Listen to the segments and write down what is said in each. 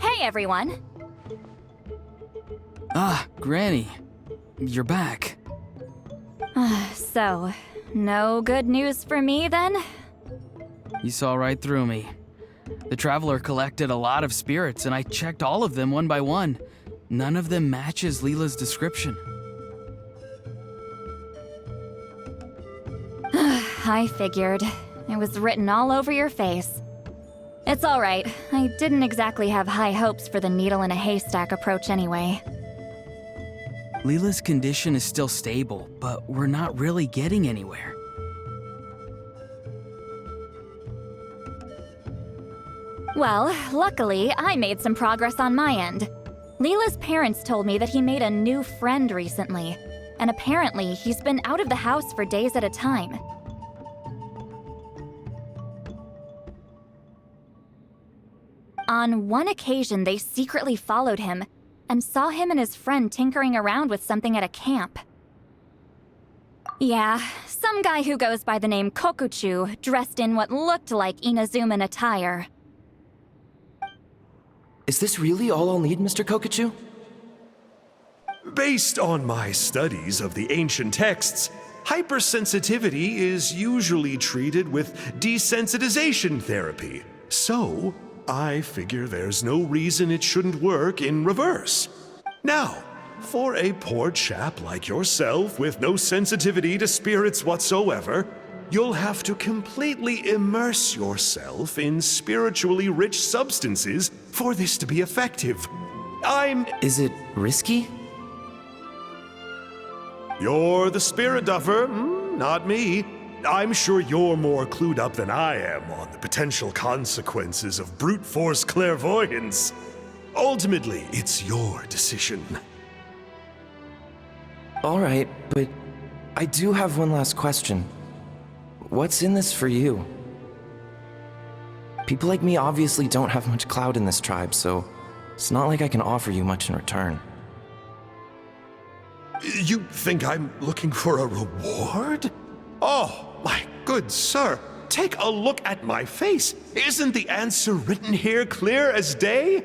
Hey, everyone. Ah, Granny. You're back. So, no good news for me then? You saw right through me. The Traveler collected a lot of spirits, and I checked all of them one by one. None of them matches Leela's description. I figured. It was written all over your face. It's alright. I didn't exactly have high hopes for the needle in a haystack approach anyway. Leela's condition is still stable, but we're not really getting anywhere. Well, luckily, I made some progress on my end. Leela's parents told me that he made a new friend recently, and apparently he's been out of the house for days at a time. On one occasion, they secretly followed him and saw him and his friend tinkering around with something at a camp. Yeah, some guy who goes by the name Kokuchu, dressed in what looked like Inazuman attire. Is this really all I'll need, Mr. Kokuchu? Based on my studies of the ancient texts, hypersensitivity is usually treated with desensitization therapy. So, I figure there's no reason it shouldn't work in reverse. Now, for a poor chap like yourself with no sensitivity to spirits whatsoever, you'll have to completely immerse yourself in spiritually rich substances for this to be effective. Is it risky? You're the spirit duffer, not me. I'm sure you're more clued up than I am on the potential consequences of brute force clairvoyance. Ultimately, it's your decision. All right, but I do have one last question. What's in this for you? People like me obviously don't have much clout in this tribe, so it's not like I can offer you much in return. You think I'm looking for a reward? Oh, my good sir, take a look at my face. Isn't the answer written here clear as day?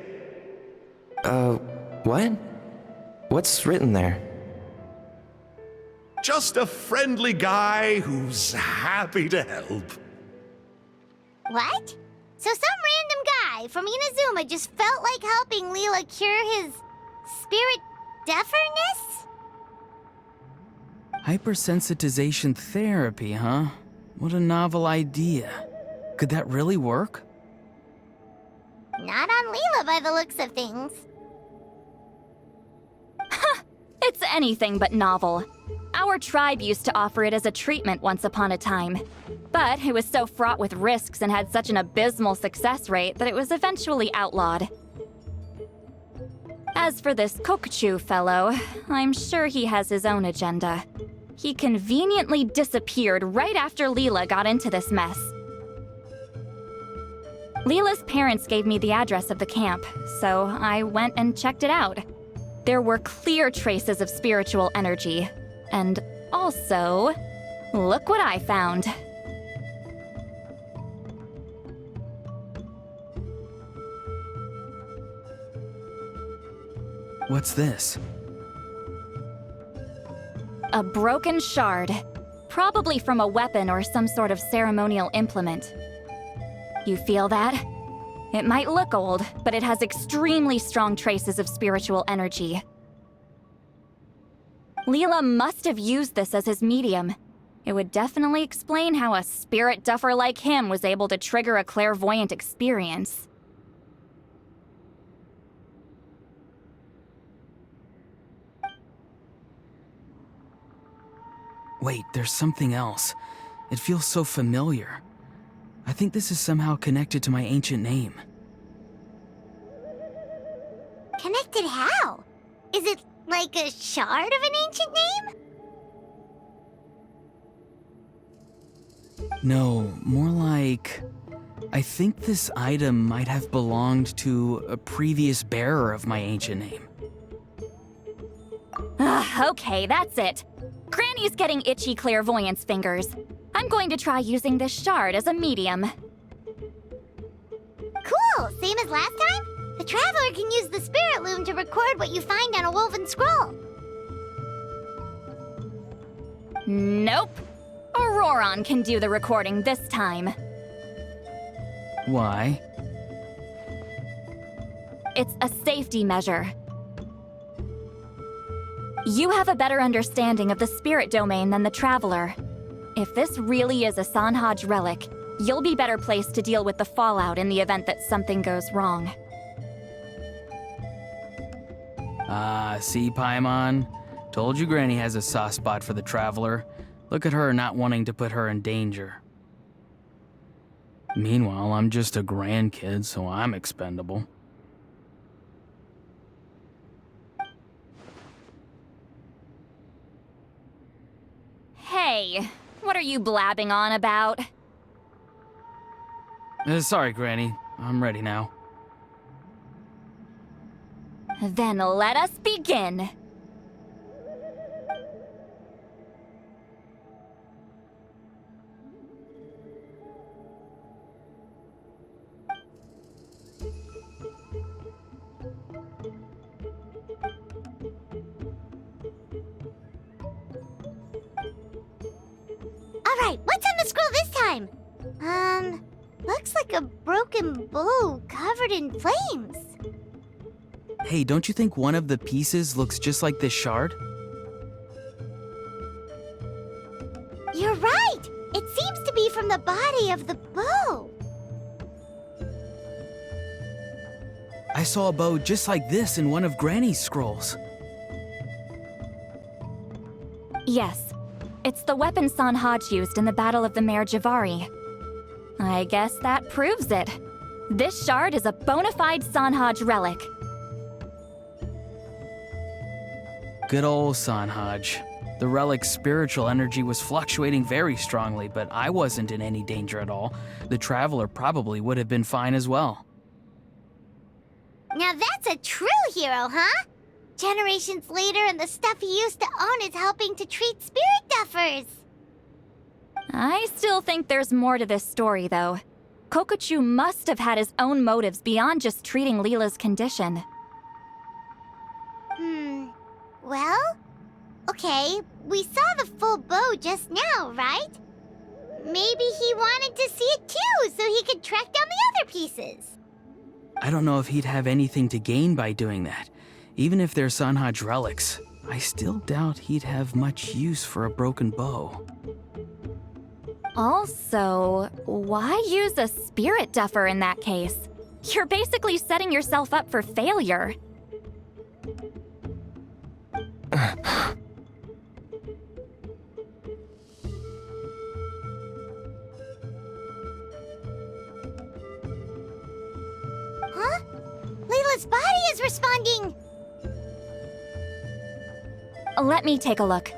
What? What's written there? Just a friendly guy who's happy to help. What? So some random guy from Inazuma just felt like helping Leela cure his spirit deafness? Hypersensitization therapy, huh? What a novel idea. Could that really work? Not on Leela by the looks of things. It's anything but novel. Our tribe used to offer it as a treatment once upon a time. But it was so fraught with risks and had such an abysmal success rate that it was eventually outlawed. As for this Kokuchu fellow, I'm sure he has his own agenda. He conveniently disappeared right after Leela got into this mess. Leela's parents gave me the address of the camp, so I went and checked it out. There were clear traces of spiritual energy. And also, look what I found. What's this? A broken shard. Probably from a weapon or some sort of ceremonial implement. You feel that? It might look old, but it has extremely strong traces of spiritual energy. Leela must have used this as his medium. It would definitely explain how a spirit duffer like him was able to trigger a clairvoyant experience. Wait, there's something else. It feels so familiar. I think this is somehow connected to my ancient name. Connected how? Is it like a shard of an ancient name? No, more like... I think this item might have belonged to a previous bearer of my ancient name. Okay, that's it. Granny's getting itchy clairvoyance fingers. I'm going to try using this shard as a medium. Cool, same as last time? The Traveler can use the Spirit Loom to record what you find on a woven scroll. Nope. Auroron can do the recording this time. Why? It's a safety measure. You have a better understanding of the spirit domain than the Traveler. If this really is a Sanhaj relic, you'll be better placed to deal with the fallout in the event that something goes wrong. See, Paimon? Told you Granny has a soft spot for the Traveler. Look at her not wanting to put her in danger. Meanwhile, I'm just a grandkid, so I'm expendable. Hey, what are you blabbing on about? Sorry, Granny. I'm ready now. Then let us begin. Alright, what's on the scroll this time? Looks like a broken bow covered in flames. Hey, don't you think one of the pieces looks just like this shard? You're right! It seems to be from the body of the bow. I saw a bow just like this in one of Granny's scrolls. Yes, it's the weapon Sanhaj used in the Battle of the Mare Javari. I guess that proves it. This shard is a bona fide Sanhaj relic. Good old Sanhaj. The relic's spiritual energy was fluctuating very strongly, but I wasn't in any danger at all. The Traveler probably would have been fine as well. Now that's a true hero, huh? Generations later and the stuff he used to own is helping to treat spirit duffers. I still think there's more to this story, though. Kokochu must have had his own motives beyond just treating Leela's condition. Well? Okay, we saw the full bow just now, right? Maybe he wanted to see it too, so he could track down the other pieces. I don't know if he'd have anything to gain by doing that. Even if they're Sanhaj relics, I still doubt he'd have much use for a broken bow. Also, why use a spirit duffer in that case? You're basically setting yourself up for failure. Huh? Layla's body is responding! Let me take a look.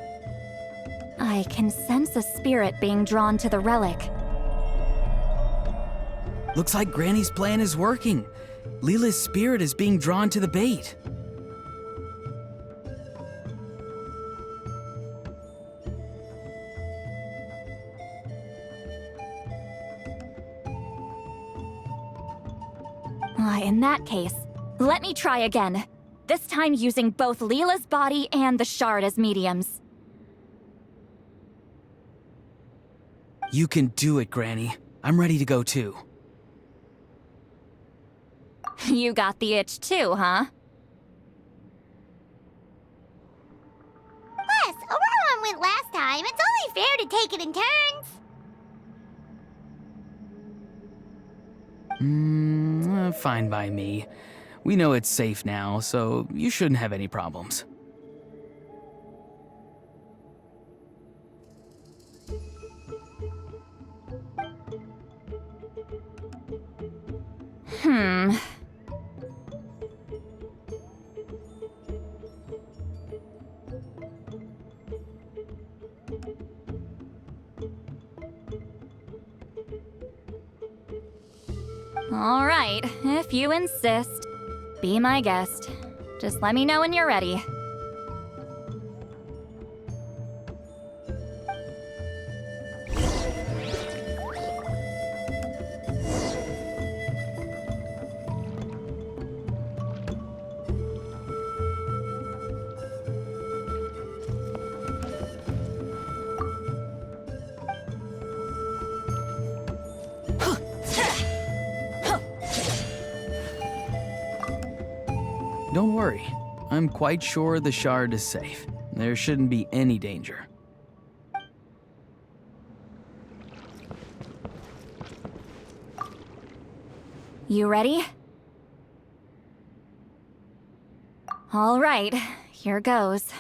I can sense a spirit being drawn to the relic. Looks like Granny's plan is working. Leela's spirit is being drawn to the bait. In that case, let me try again. This time using both Leela's body and the shard as mediums. You can do it, Granny. I'm ready to go too. You got the itch too, huh? Plus, Auroron went last time. It's only fair to take it in turns. Fine by me. We know it's safe now, so you shouldn't have any problems. All right, if you insist. Be my guest. Just let me know when you're ready. Don't worry. I'm quite sure the shard is safe. There shouldn't be any danger. You ready? All right, here goes.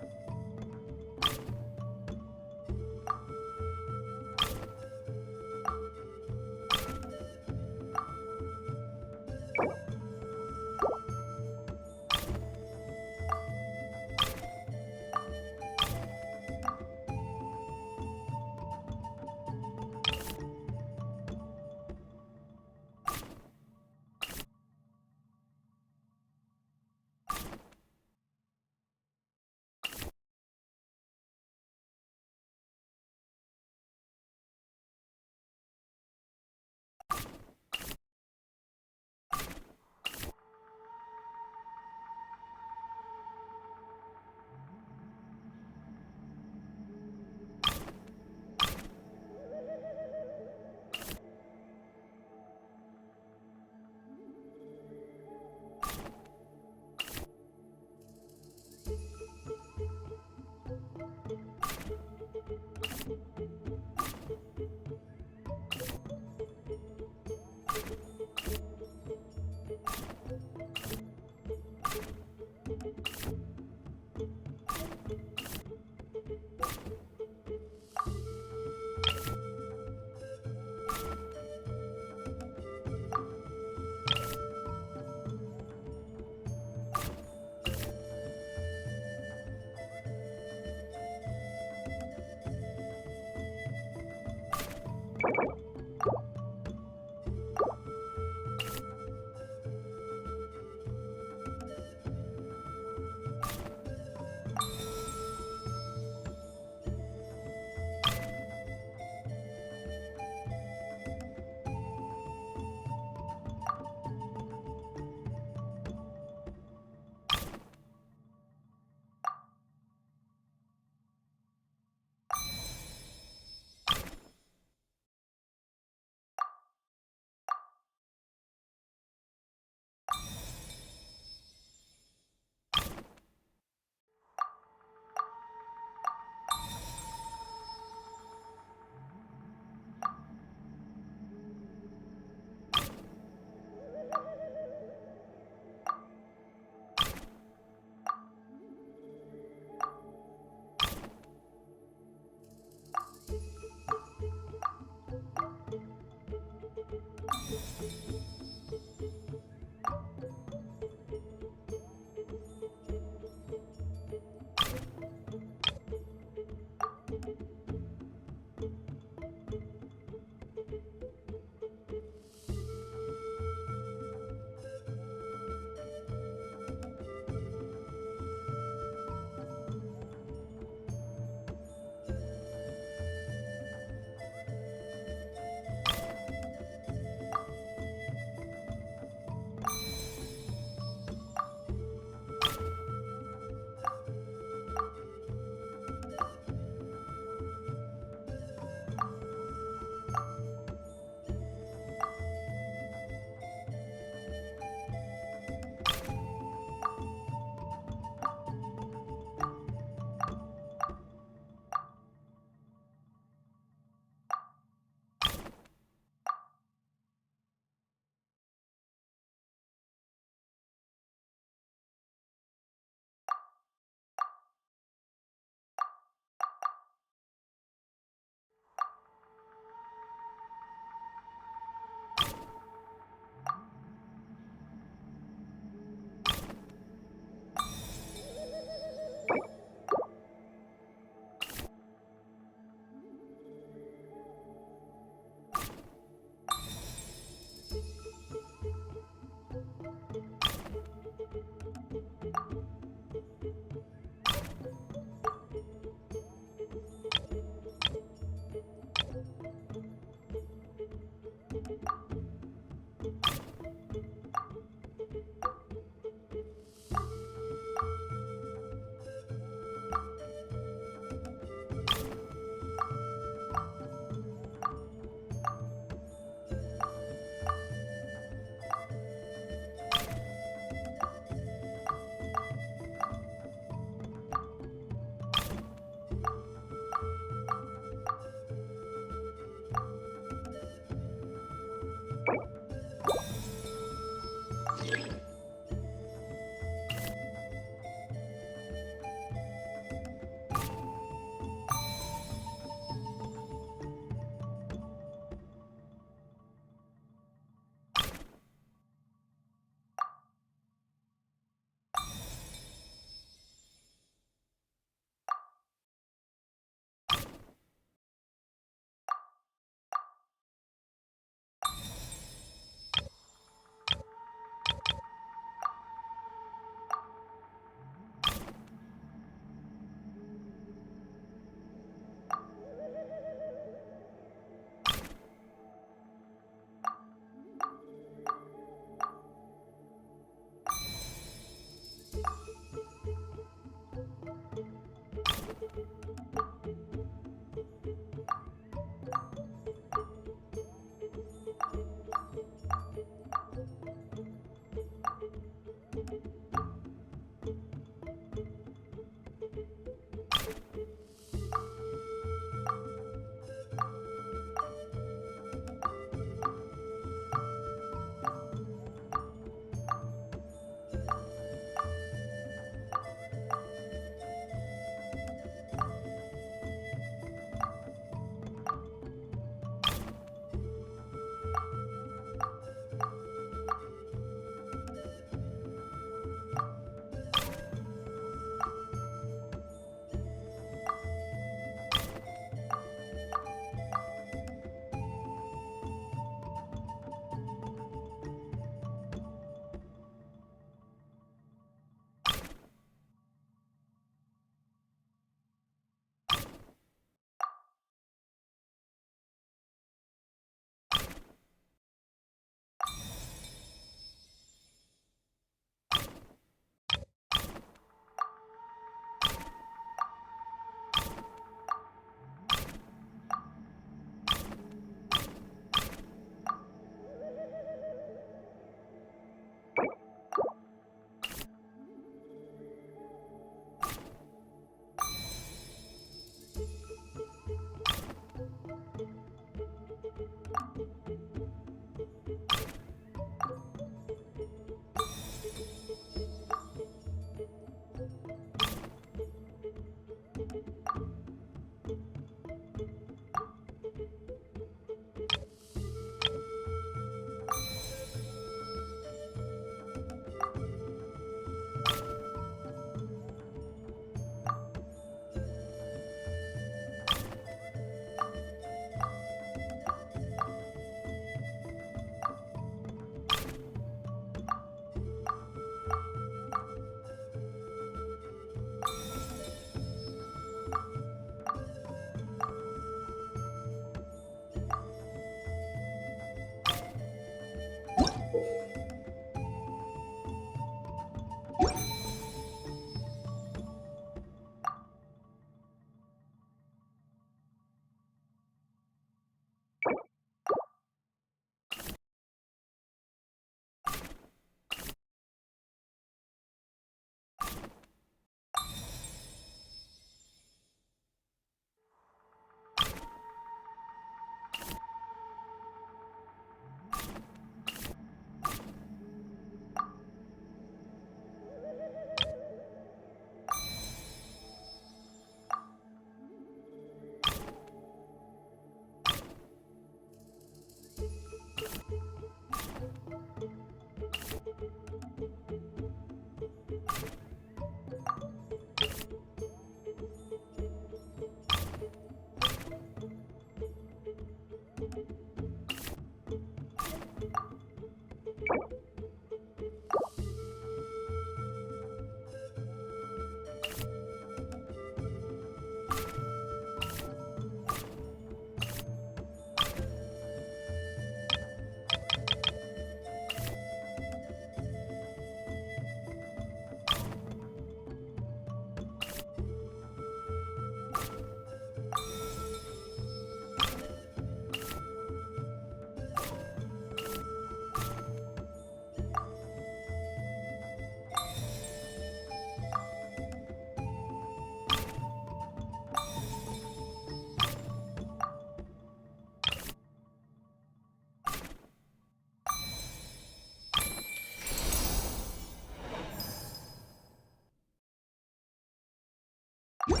Another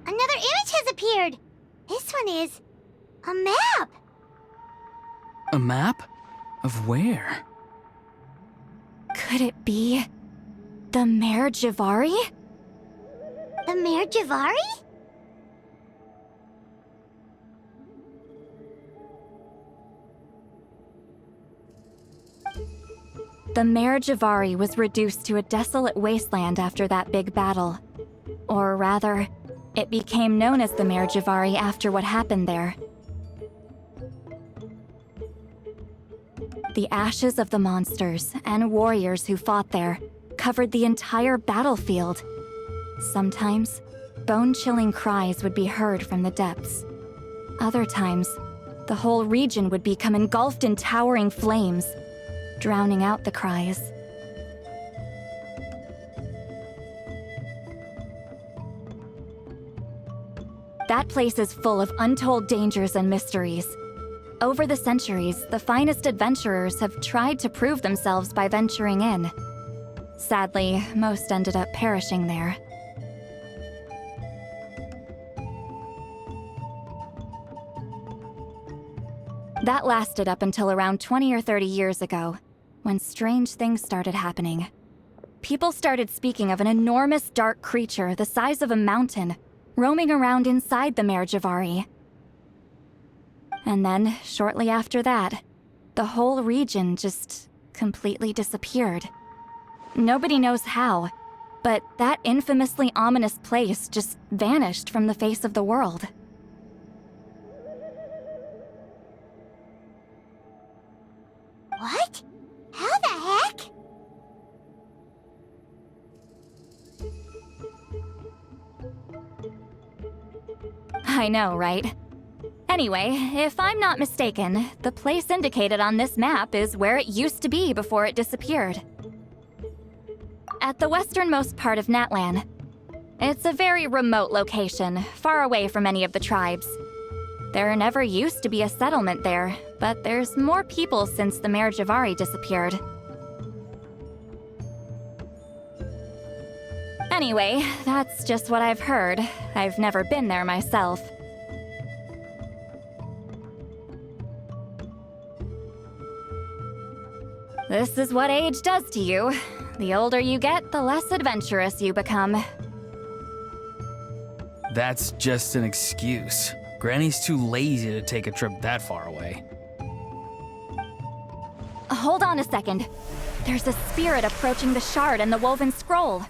image has appeared. This one is a map. A map? Of where? Could it be the Mare Javari? The Mare Javari? The Mare Javari was reduced to a desolate wasteland after that big battle. Or rather, it became known as the Mare Javari after what happened there. The ashes of the monsters and warriors who fought there covered the entire battlefield. Sometimes, bone-chilling cries would be heard from the depths. Other times, the whole region would become engulfed in towering flames, drowning out the cries. That place is full of untold dangers and mysteries. Over the centuries, the finest adventurers have tried to prove themselves by venturing in. Sadly, most ended up perishing there. That lasted up until around 20 or 30 years ago, when strange things started happening. People started speaking of an enormous dark creature the size of a mountain, roaming around inside the Mare Javari. And then, shortly after that, the whole region just completely disappeared. Nobody knows how, but that infamously ominous place just vanished from the face of the world. What? How the heck? I know, right? Anyway, if I'm not mistaken, the place indicated on this map is where it used to be before it disappeared. At the westernmost part of Natlan. It's a very remote location, far away from any of the tribes. There never used to be a settlement there, but there's more people since the Mare Javari disappeared. Anyway, that's just what I've heard. I've never been there myself. This is what age does to you. The older you get, the less adventurous you become. That's just an excuse. Granny's too lazy to take a trip that far away. Hold on a second. There's a spirit approaching the shard and the woven scroll.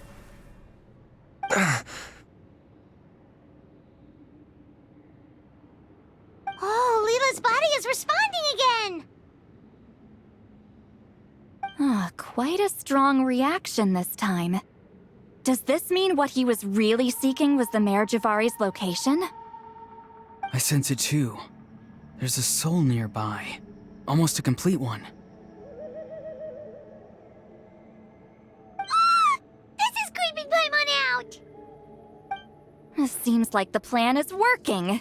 Oh, Leela's body is responding again! Quite a strong reaction this time. Does this mean what he was really seeking was the Mare Javari's location? I sense it too. There's a soul nearby. Almost a complete one. This is creeping Paimon out! Seems like the plan is working.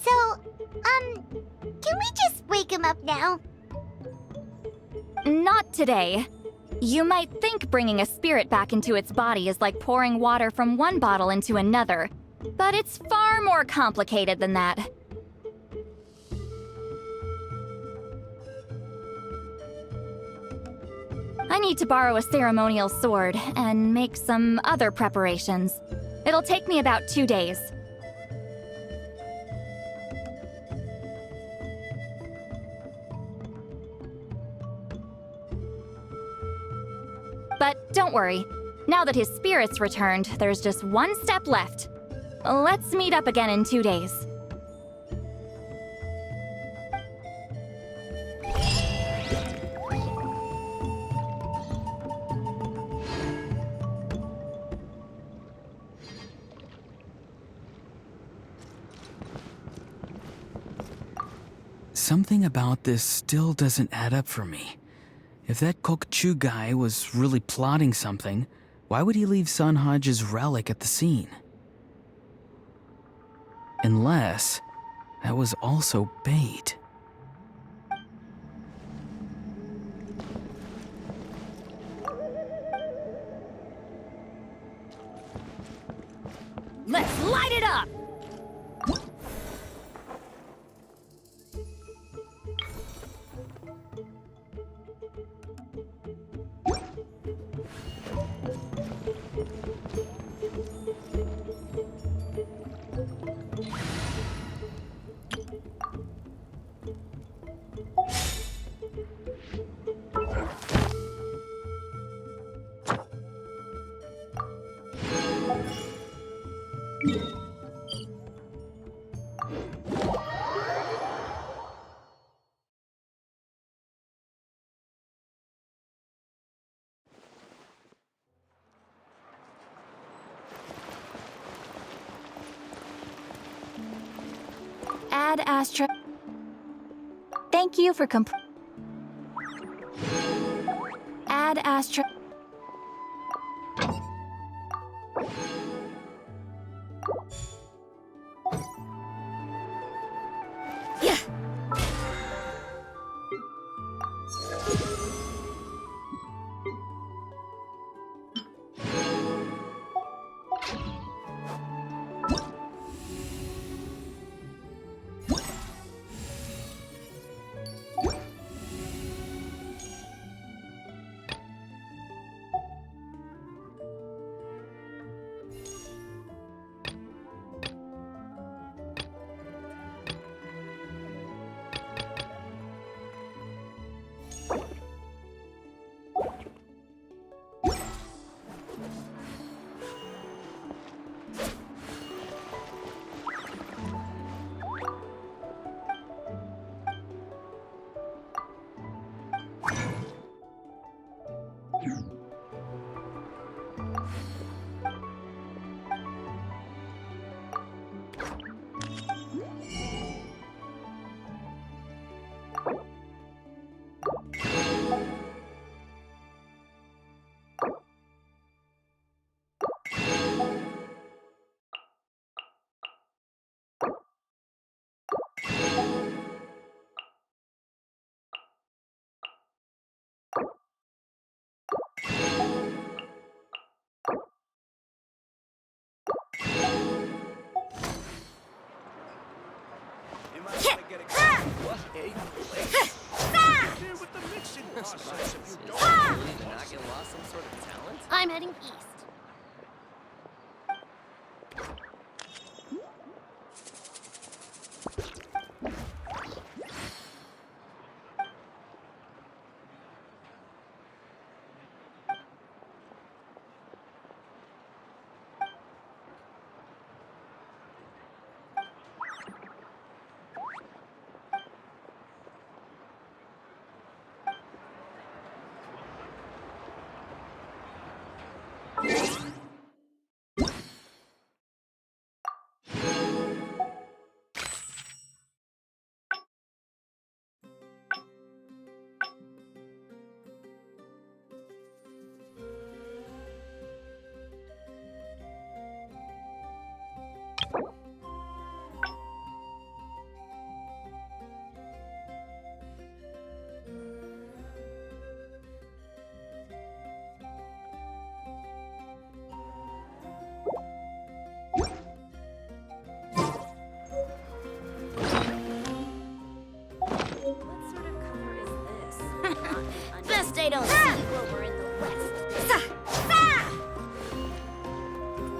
So, can we just wake him up now? Not today. You might think bringing a spirit back into its body is like pouring water from one bottle into another, but it's far more complicated than that. I need to borrow a ceremonial sword and make some other preparations. It'll take me about 2 days. But don't worry. Now that his spirit's returned, there's just one step left. Let's meet up again in 2 days. Something about this still doesn't add up for me. If that Kokchu guy was really plotting something, why would he leave Sanhaj's relic at the scene? Unless that was also bait. Let's light it up! Add Astra. Thank you for Add Astra. Yeah. I'm heading east. Best they don't say.